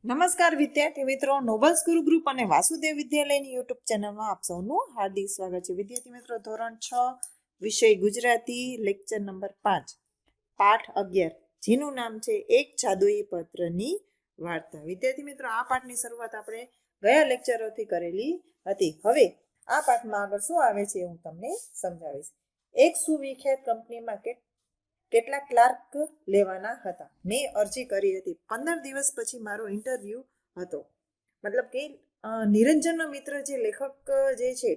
નમસ્કાર વિદ્યાર્થી મિત્રો, નોબલ્સ ગુરુ ગ્રુપ અને વાસુદેવ વિદ્યાલયની યુટ્યુબ ચેનલમાં આપ સૌનું હાર્દિક સ્વાગત છે. વિદ્યાર્થી મિત્રો, ધોરણ 6 વિષય ગુજરાતી, લેક્ચર નંબર 5, પાઠ 11, જેનું નામ છે એક જાદુઈ પત્રની વાર્તા. વિદ્યાર્થી મિત્રો, આ પાઠની શરૂઆત આપણે ગયા લેક્ચરોથી કરેલી હતી. હવે આ પાઠમાં આગળ શું આવે છે હું તમને સમજાવીશ. એક સુવિખ્યાત કંપનીમાં કેટલાક ક્લાર્ક લેવાના હતા. મેં અરજી કરી હતી. 15 દિવસ પછી મારો ઇન્ટરવ્યૂ હતો. મતલબ કે નિરંજનનો મિત્ર જે લેખક જે છે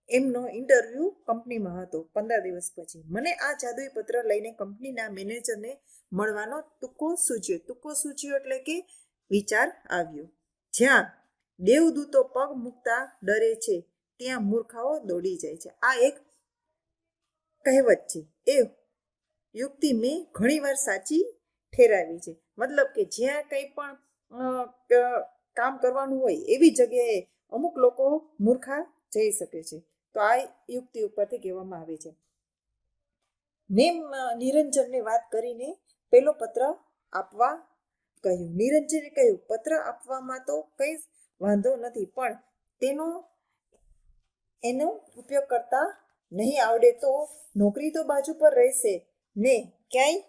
એમનો ઇન્ટરવ્યૂ કંપનીમાં હતો 15 દિવસ પછી. મને આ જાદુઈ પત્ર લઈને કંપનીના મેનેજરને મળવાનો તુક્કો સૂચ્યો એટલે કે વિચાર આવ્યો. જ્યાં દેવદૂતો પગ મૂકતા ડરે છે, ત્યાં મૂર્ખાઓ દોડી જાય છે. આ એક કહેવત છે. એ યુક્તિ મેં ઘણીવાર સાચી ઠેરાવી છે. મતલબ કે જ્યાં કંઈ પણ કામ કરવાનું હોય એવી જગ્યાએ અમુક લોકો મૂર્ખા જઈ શકે છે. તો આ યુક્તિ ઉપરથી કહેવામાં આવે છે. મેં નિરંજનને વાત કરીને પેલો પત્ર આપવા કહ્યું. નિરંજને કહ્યું, પત્ર આપવામાં તો કંઈ વાંધો નથી, પણ એનો ઉપયોગ કરતા નહીં આવડે તો નોકરી તો બાજુ પર રહેશે ને ક્યાંય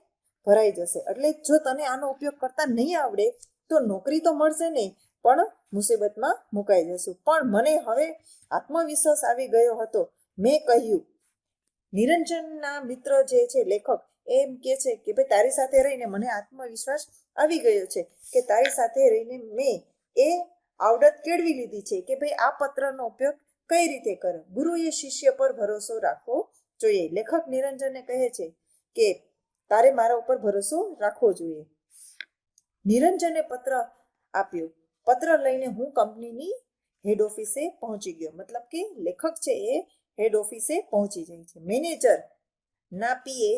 ભરાઈ જશે. એટલે જો તને આનો ઉપયોગ કરતા નહીં આવડે તો નોકરી તો મળશે નહીં, પણ મુસીબતમાં મુકાઈ જશું. પણ મને હવે આત્મવિશ્વાસ આવી ગયો હતો. મેં કહ્યું, નિરંજનના મિત્ર જે છે લેખક એમ કે છે કે ભાઈ તારી સાથે રહીને મને આત્મવિશ્વાસ આવી ગયો છે કે તારી સાથે રહીને મેં એ આવડત કેળવી લીધી છે કે ભાઈ આ પત્રનો ઉપયોગ કઈ રીતે કરો. ગુરુએ શિષ્ય પર ભરોસો રાખવો જોઈએ. લેખક નિરંજનને કહે છે કે તારે મારા ઉપર ભરોસો રાખવો જોઈએ. નિરંજને પત્ર આપ્યો. પત્ર લઈને હું કંપનીની હેડ ઓફિસે પહોંચી ગયો. મતલબ કે લેખક છે એ હેડ ઓફિસે પહોંચી જાય છે. મેનેજર ના પીએ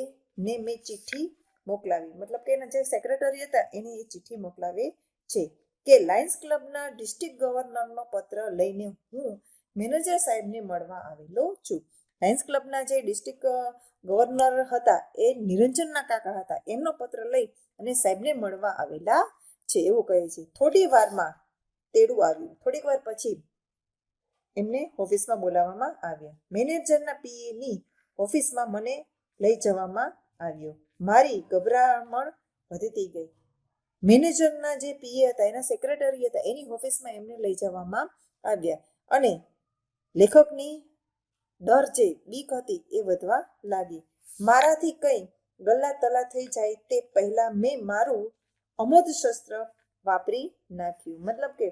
ને મેં ચિઠ્ઠી મોકલાવી. મતલબ કે એના જે સેક્રેટરી હતા એને એ ચિઠ્ઠી મોકલાવે છે કે લાયન્સ ક્લબના ડિસ્ટ્રિક્ટ ગવર્નરનો પત્ર લઈને હું મેનેજર સાહેબને મળવા આવેલો છું. લાયન્સ ક્લબના જે ડિસ્ટ્રિક્ટ ગવર્નર હતા એ નિરંજનના કાકા હતા. એમનો પત્ર લઈ અને સાહેબને મળવા આવેલા છે એવું કહે છે. થોડી વારમાં તેડું આવ્યું. થોડીક વાર પછી એમને ઓફિસમાં બોલાવવામાં આવ્યા. મેનેજરના પીએની ઓફિસમાં મને લઈ જવામાં આવ્યો. મારી ગભરામણ વધતી ગઈ. મેનેજરના જે પીએ હતા એના સેક્રેટરી હતા એની ઓફિસમાં એમને લઈ જવામાં આવ્યા અને લેખકની ડર જે બીક હતી એ વધવા લાગી. મારાથી કંઈ ગલ્લા તલા થઈ જાય તે પહેલા મેં મારું અમોધ શસ્ત્ર વાપરી નાખ્યું. મતલબ કે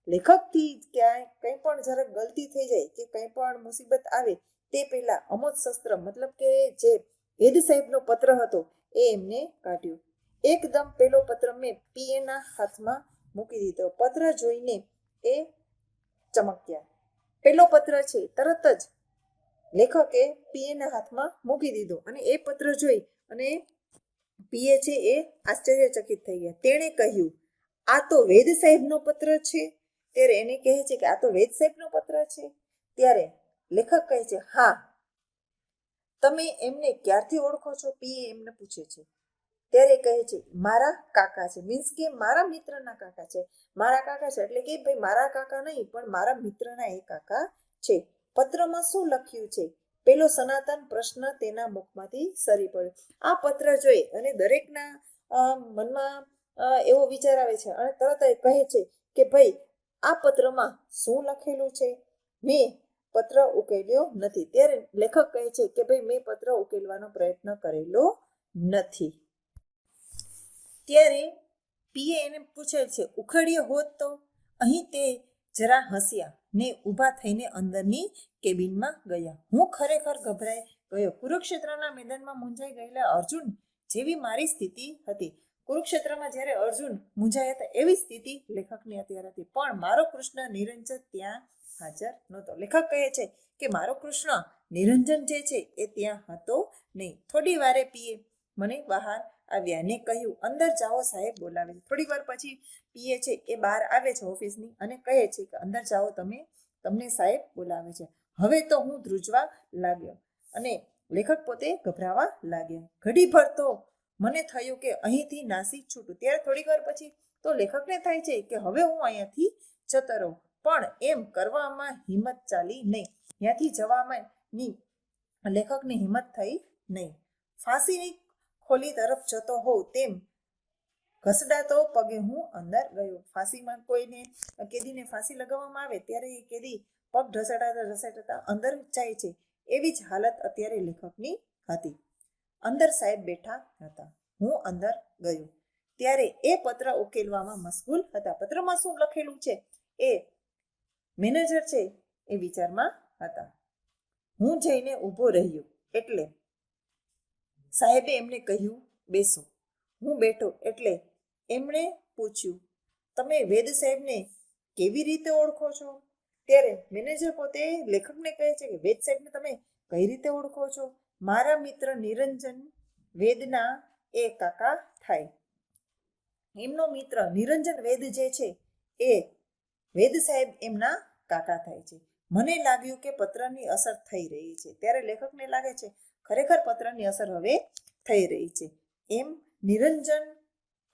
લેખકથી ક્યાંય કંઈ પણ જરાક ગલતી થઈ જાય કે કંઈ પણ મુસીબત આવે તે પહેલા અમોધ શસ્ત્ર મતલબ કે જે હેડ સાહેબનો પત્ર હતો એ એમને કાઢ્યો. એકદમ પેલો પત્ર મેં પીએના હાથમાં મૂકી દીધો. પત્ર જોઈને એ ચમક્યા. પેલો પત્ર છે તરત જ લેખકે પીએના હાથમાં મૂકી દીધો અને એ પત્ર જોઈ અને પીએ છે એ આશ્ચર્યચકિત થઈ ગયા. તેણે કહ્યું, આ તો વેદ સાહેબનો પત્ર છે. ત્યારે એને કહે છે કે આ તો વેદ સાહેબનો પત્ર છે. ત્યારે લેખક કહે છે, હા. તમે એમને ક્યારથી ઓળખો છો? પીએ એમને પૂછે છે. ત્યારે કહે છે, મારા કાકા છે. મીન્સ કે મારા મિત્રના કાકા છે. મારા કાકા છે એટલે કે ભાઈ મારા કાકા નહીં પણ મારા મિત્રના એ કાકા છે. પત્રમાં શું લખ્યું છે? પેલો સનાતન પ્રશ્ન તેના મુખમાંથી સરી પડ્યો. આ પત્ર જોઈ અને દરેકના મનમાં એવો વિચાર આવે છે અને તરત કહે છે કે ભાઈ આ પત્રમાં શું લખેલું છે? મેં પત્ર ઉકેલ્યો નથી. ત્યારે લેખક કહે છે કે ભાઈ મેં પત્ર ઉકેલવાનો પ્રયત્ન કરેલો નથી. ત્યારે પીએ એને પૂછે છે, ઉખેડ્યો હોત તો? અહીં તે જરા હસ્યા ને ઊભા થઈને અંદરની કેબિનમાં ગયા. હું ખરેખર ગભરાઈ ગયો. કુરુક્ષેત્રના મેદાનમાં મૂંઝાઈ ગયેલા અર્જુન જેવી મારી સ્થિતિ હતી. કુરુક્ષેત્રમાં જ્યારે અર્જુન મૂંઝાયા હતા એવી સ્થિતિ લેખકની અત્યારે હતી. પણ મારો કૃષ્ણ નિરંજન ત્યાં હાજર નહોતો. લેખક કહે છે કે મારો કૃષ્ણ નિરંજન જે છે એ ત્યાં હતો નહીં. થોડી વારે પીએ મને બહાર આવ્યા ને કહ્યું, અંદર જાઓ, સાહેબ બોલાવે છે. થોડી વાર પછી પીએ છે એ બહાર આવે છે ઓફિસની અને કહે છે કે અંદર જાઓ, તમને સાહેબ બોલાવે છે. હવે તો હું ધ્રુજવા લાગ્યો અને લેખક પોતે ગભરાવા લાગ્યા. ઘડીભર તો મને થયું કે અહીંથી નાસી છૂટું. ત્યારે થોડીક વાર પછી તો લેખકને થાય છે કે હવે હું અહીંયાથી જતો રહું, પણ એમ કરવામાં હિંમત ચાલી નહીં. ત્યાંથી જવામાં લેખકની હિંમત થઈ નહીં. ફાંસીની ખોલી તરફ જતો હોઉં તેમ ઘસડાતો પગે હું અંદર ગયો. ફાંસીમાં કોઈને કેદીને ફાંસી લગાવવામાં આવે ત્યારે એ કેદી પગ ઢસડાતા અંદર જાય છે. એવી જ હાલત અત્યારે લેખકની હતી. અંદર સાહેબ બેઠા હતા. હું અંદર ગયો ત્યારે એ પત્ર ઉકેલવામાં મશગુલ હતા. પત્રમાં શું લખેલું છે એ મેનેજર છે એ વિચારમાં હતા. હું જઈને ઊભો રહ્યો એટલે સાહેબે એમને કહ્યું બેસો. હું બેઠો એટલે એમણે પૂછ્યું તમે વેદ સાહેબને કેવી રીતે ઓળખો છો? ત્યારે મેનેજર પોતે લેખકને કહે છે કે વેદ સાહેબને તમે કઈ રીતે ઓળખો છો? મારા મિત્ર નિરંજન વેદના એ કાકા થાય. એમનો મિત્ર નિરંજન વેદ જે છે એ વેદ સાહેબ એમના કાકા થાય છે. મને લાગ્યું કે પત્રની અસર થઈ રહી છે. ત્યારે લેખકને લાગે છે ખરેખર પત્રની અસર હવે થઈ રહી છે. એમ નિરંજન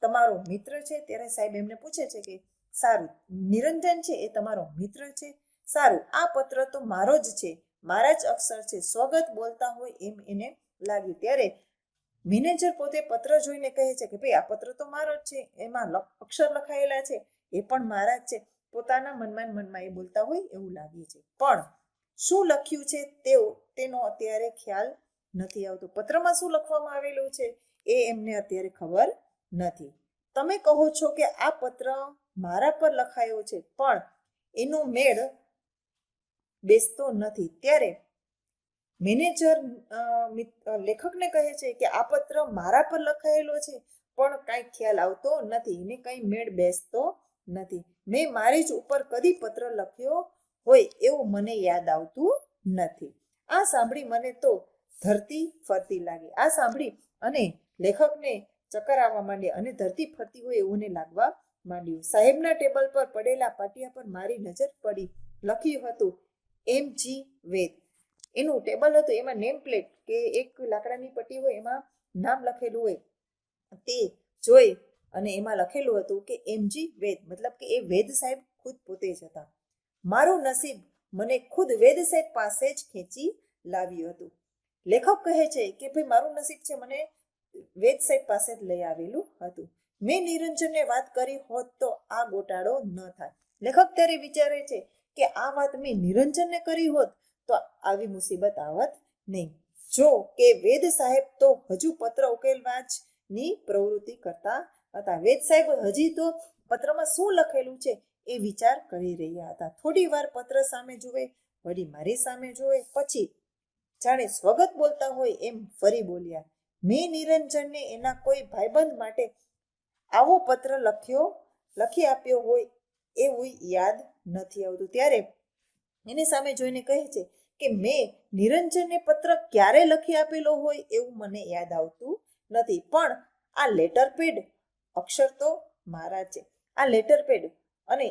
તમારો મિત્ર છે? ત્યારે સાહેબ એમને પૂછે છે કે સારું, નિરંજન છે એ તમારો મિત્ર છે? સારું, આ પત્ર તો મારો જ છે, મારા જ અક્ષર છે. સ્વગત બોલતા હોય એમ એને લાગ્યું. ત્યારે મેનેજર પોતે પત્ર જોઈને કહે છે કે ભાઈ આ પત્ર તો મારો જ છે, એમાં અક્ષર લખાયેલા છે એ પણ મારા જ છે. પોતાના મનમાં એ બોલતા હોય એવું લાગે છે. પણ શું લખ્યું છે તેનો અત્યારે ખ્યાલ નથી આવતો. પત્રમાં શું લખવામાં આવેલું છે એ એમને અત્યારે ખબર નથી. તમે કહો છો કે આ પત્ર મારા પર લખાયો છે પણ એનો મેળ બેસતો નથી. ત્યારે મેનેજર લેખકને કહે છે કે આ પત્ર મારા પર લખાયેલો છે પણ કાંઈ ખ્યાલ આવતો નથી, એને કંઈ મેળ બેસતો નથી. મેં મારી જ ઉપર કદી પત્ર લખ્યો હોય એવું મને યાદ આવતું નથી. આ સાંભળી મને તો ધરતી ફરતી લાગી. આ સાંભળી અને લેખકને ચક્કર આવવા માંડ્યા અને ધરતી ફરતી હોય એવું ને લાગવા માંડ્યું. સાહેબના ટેબલ પર પડેલા પાટિયા પર મારી નજર પડી. લખ્યું હતું MG વેદ. એનું ટેબલ હતું, એમાં નેમ પ્લેટ કે એક લાકડાની પટ્ટી હોય એમાં નામ લખેલું હોય તે જોઈ અને એમાં લખેલું હતું કે MG વેદ, મતલબ કે એ વેદ સાહેબ ખુદ પોતે જ હતા. મારું નસીબ મને ખુદ વેદ સાહેબ પાસે જ ખેંચી લાવ્યું હતું. લેખક કહે છે કે ભાઈ મારું નસીબ છે મને વેદ સાહેબ પાસે જ લઈ આવેલું હતું. મેં નિરંજનને વાત કરી હોત તો આ ગોટાળો ન થાય. લેખક ત્યારે વિચારે છે કે આ વાત મેં નિરંજનને કરી હોત તો આવી મુસીબત આવત નહીં. જો કે વેદ સાહેબ તો હજુ પત્ર ઉકેલવા જ ની પ્રવૃત્તિ કરતા હતા. વેદ સાહેબ હજી તો પત્રમાં શું લખેલું છે એ વિચાર કરી રહ્યા હતા. થોડી વાર પત્ર સામે જુએ, વળી મારી સામે જુએ, પછી જાણે સ્વગત બોલતા હોય એમ ફરી બોલ્યા. મેં નિરંજનને એના કોઈ ભાઈબંધ માટે આવો પત્ર લખી આપ્યો હોય એવું યાદ નથી આવતું. ત્યારે એની સામે જોઈને કહે છે કે મેં નિરંજનને પત્ર ક્યારે લખી આપેલો હોય એવું મને યાદ આવતું નથી, પણ આ લેટર પેડ અક્ષર તો મારા છે. આ લેટર પેડ અને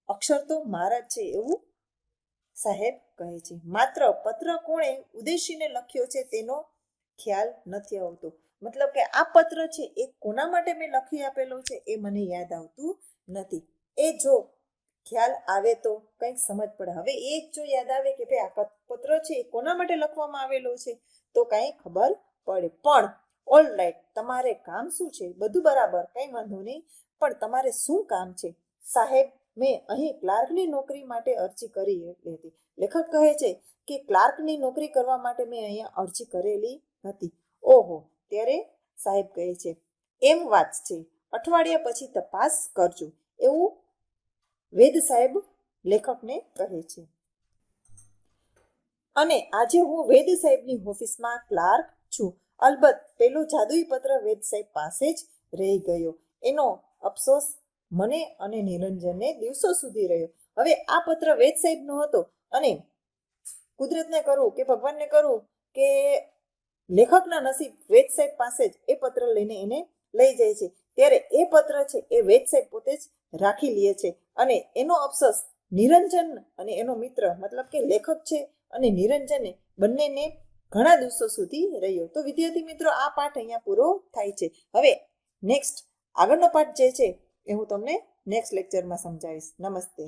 અક્ષર તો મારા છે એવું સાહેબ કહે છે. માત્ર પત્ર કોણે ઉદ્દેશીને લખ્યો છે તેનો ખ્યાલ નથી આવતો. મતલબ કે આ પત્ર છે એ કોના માટે મેં લખી આપેલો છે એ મને યાદ આવતું નથી. એ જો ખ્યાલ આવે તો કંઈક સમજ પડે. હવે એ જ જો યાદ આવે કે ભાઈ આ પત્ર છે એ કોના માટે લખવામાં આવેલો છે તો કાંઈ ખબર પડે. પણ ઓલ રાઈટ, તમારે કામ શું છે બધું બરાબર, કંઈ વાંધો નહીં, પણ તમારે શું કામ છે? સાહેબ, મેં અહીં ક્લાર્કની નોકરી માટે અરજી કરી હતી. લેખક કહે છે કે ક્લાર્કની નોકરી કરવા માટે મેં અહીંયા અરજી કરેલી હતી. ઓહો. ત્યારે સાહેબ કહે છે એમ વાત છે, અઠવાડિયા પછી તપાસ કરજો એવું વેદ સાહેબ લેખકને કહે છે. અને આજે હું વેદ સાહેબની ઓફિસમાં ક્લાર્ક છું. અલબત્ત પેલો જાદુઈ પત્ર વેદ સાહેબ પાસે જ રહી ગયો. એનો અફસોસ મને અને નિરંજનને દિવસો સુધી રહ્યો. હવે આ પત્ર વેદ સાહેબનો હતો અને કુદરતને કરું કે ભગવાનને કરું કે લેખકના નસીબ વેદ સાહેબ પાસે જ એ પત્ર લઈને એને લઈ જાય છે. ત્યારે એ પત્ર છે એ વેદ સાહેબ પોતે જ રાખી લે છે અને એનો અફસોસ નિરંજન અને એનો મિત્ર મતલબ કે લેખક છે અને નિરંજને બંનેને ઘણા દિવસો સુધી રહ્યો. તો વિદ્યાર્થી મિત્રો, આ પાઠ અહીંયા પૂરો થાય છે. હવે નેક્સ્ટ આગળનો પાઠ જે છે એ હું તમને નેક્સ્ટ લેક્ચરમાં સમજાવીશ. નમસ્તે.